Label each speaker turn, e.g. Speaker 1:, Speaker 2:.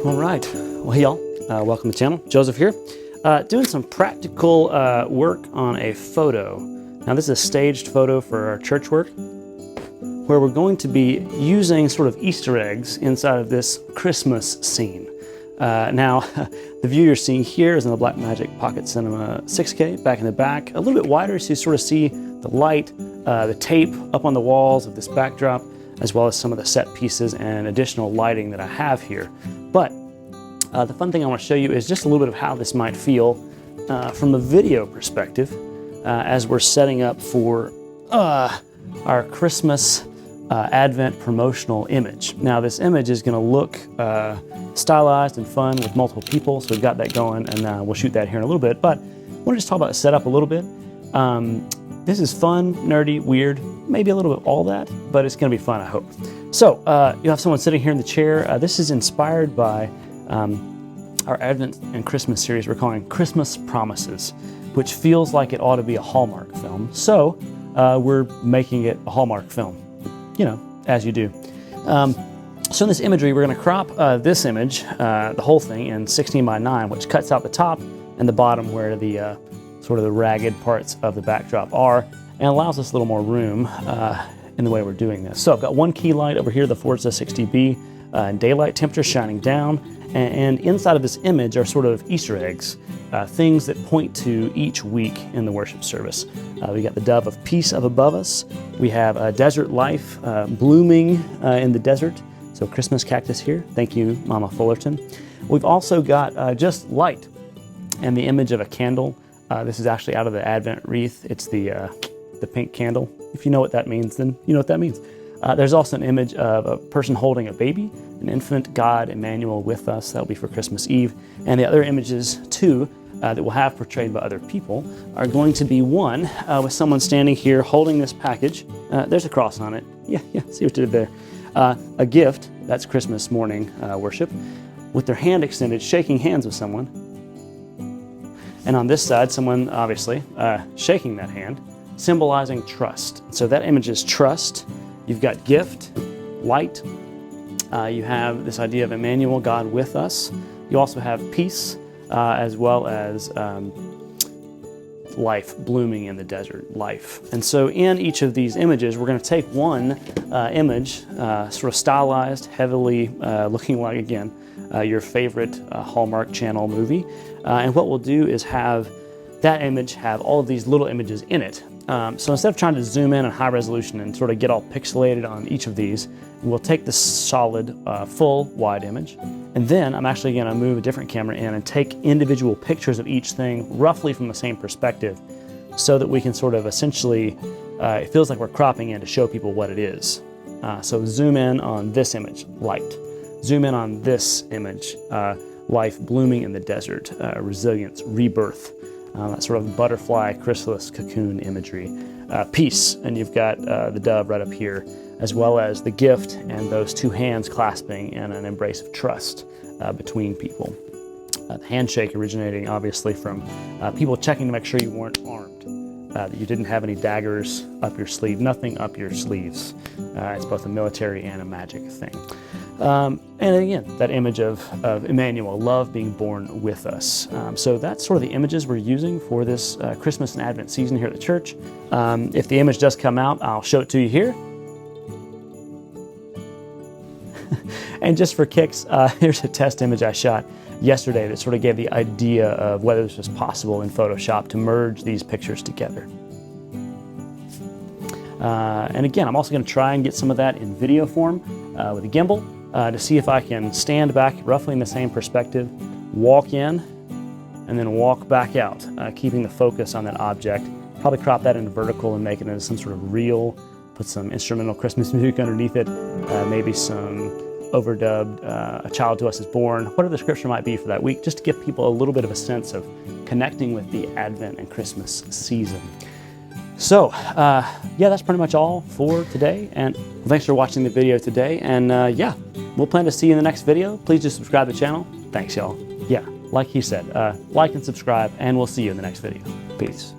Speaker 1: All right, well, hey y'all, welcome to the channel. Joseph here, doing some practical work on a photo. Now this is a staged photo for our church work, where we're going to be using sort of Easter eggs inside of this Christmas scene. Now, the view you're seeing here is in the Blackmagic Pocket Cinema 6K, back in the back, a little bit wider so you sort of see the light, the tape up on the walls of this backdrop, as well as some of the set pieces and additional lighting that I have here. But the fun thing I want to show you is just a little bit of how this might feel from a video perspective as we're setting up for our Christmas Advent promotional image. Now this image is going to look stylized and fun with multiple people, so we've got that going, and we'll shoot that here in a little bit. But I want to just talk about the setup a little bit. This is fun, nerdy, weird, maybe a little bit of all that, but it's going to be fun, I hope. So you have someone sitting here in the chair. This is inspired by our Advent and Christmas series we're calling Christmas Promises, which feels like it ought to be a Hallmark film. So we're making it a Hallmark film, you know, as you do. So in this imagery, we're going to crop this image, the whole thing, in 16:9, which cuts out the top and the bottom where the sort of the ragged parts of the backdrop are, and allows us a little more room in the way we're doing this. So I've got one key light over here, the Forza 60B, daylight temperature shining down, and inside of this image are sort of Easter eggs, things that point to each week in the worship service. We got the dove of peace up above us. We have a desert life blooming in the desert. So Christmas cactus here. Thank you, Mama Fullerton. We've also got just light and the image of a candle. This is actually out of the Advent wreath. It's the pink candle. If you know what that means, then you know what that means. There's also an image of a person holding a baby, an infant, God, Emmanuel with us. That'll be for Christmas Eve. And the other images, too, that we'll have portrayed by other people are going to be one with someone standing here holding this package. There's a cross on it. Yeah, see what you did there. A gift, that's Christmas morning worship, with their hand extended, shaking hands with someone. And on this side, someone obviously shaking that hand, symbolizing trust. So that image is trust. You've got gift, light. You have this idea of Emmanuel, God with us. You also have peace, as well as life blooming in the desert, life. And so in each of these images, we're going to take one image, sort of stylized, heavily looking like, again, your favorite Hallmark Channel movie. And what we'll do is have that image have all of these little images in it. So instead of trying to zoom in on high resolution and sort of get all pixelated on each of these, we'll take the solid, full wide image. And then I'm actually going to move a different camera in and take individual pictures of each thing roughly from the same perspective, so that we can sort of essentially, it feels like we're cropping in to show people what it is. So zoom in on this image, light. Zoom in on this image, life blooming in the desert, resilience, rebirth, that sort of butterfly, chrysalis, cocoon imagery. Peace, and you've got the dove right up here, as well as the gift and those two hands clasping in an embrace of trust between people. The handshake originating obviously from people checking to make sure you weren't armed, that you didn't have any daggers up your sleeve, nothing up your sleeves. It's both a military and a magic thing. And again, that image of Emmanuel, love being born with us. So that's sort of the images we're using for this Christmas and Advent season here at the church. If the image does come out, I'll show it to you here. And just for kicks, here's a test image I shot yesterday that sort of gave the idea of whether this was possible in Photoshop to merge these pictures together. And again, I'm also going to try and get some of that in video form with a gimbal to see if I can stand back roughly in the same perspective, walk in, and then walk back out, keeping the focus on that object. Probably crop that into vertical and make it into some sort of reel, put some instrumental Christmas music underneath it, maybe some overdubbed A Child to Us is Born, whatever the scripture might be for that week, just to give people a little bit of a sense of connecting with the Advent and Christmas season. So, yeah, that's pretty much all for today, and thanks for watching the video today, and yeah, we'll plan to see you in the next video. Please just subscribe to the channel. Thanks, y'all. Yeah, like he said, like and subscribe, and we'll see you in the next video. Peace.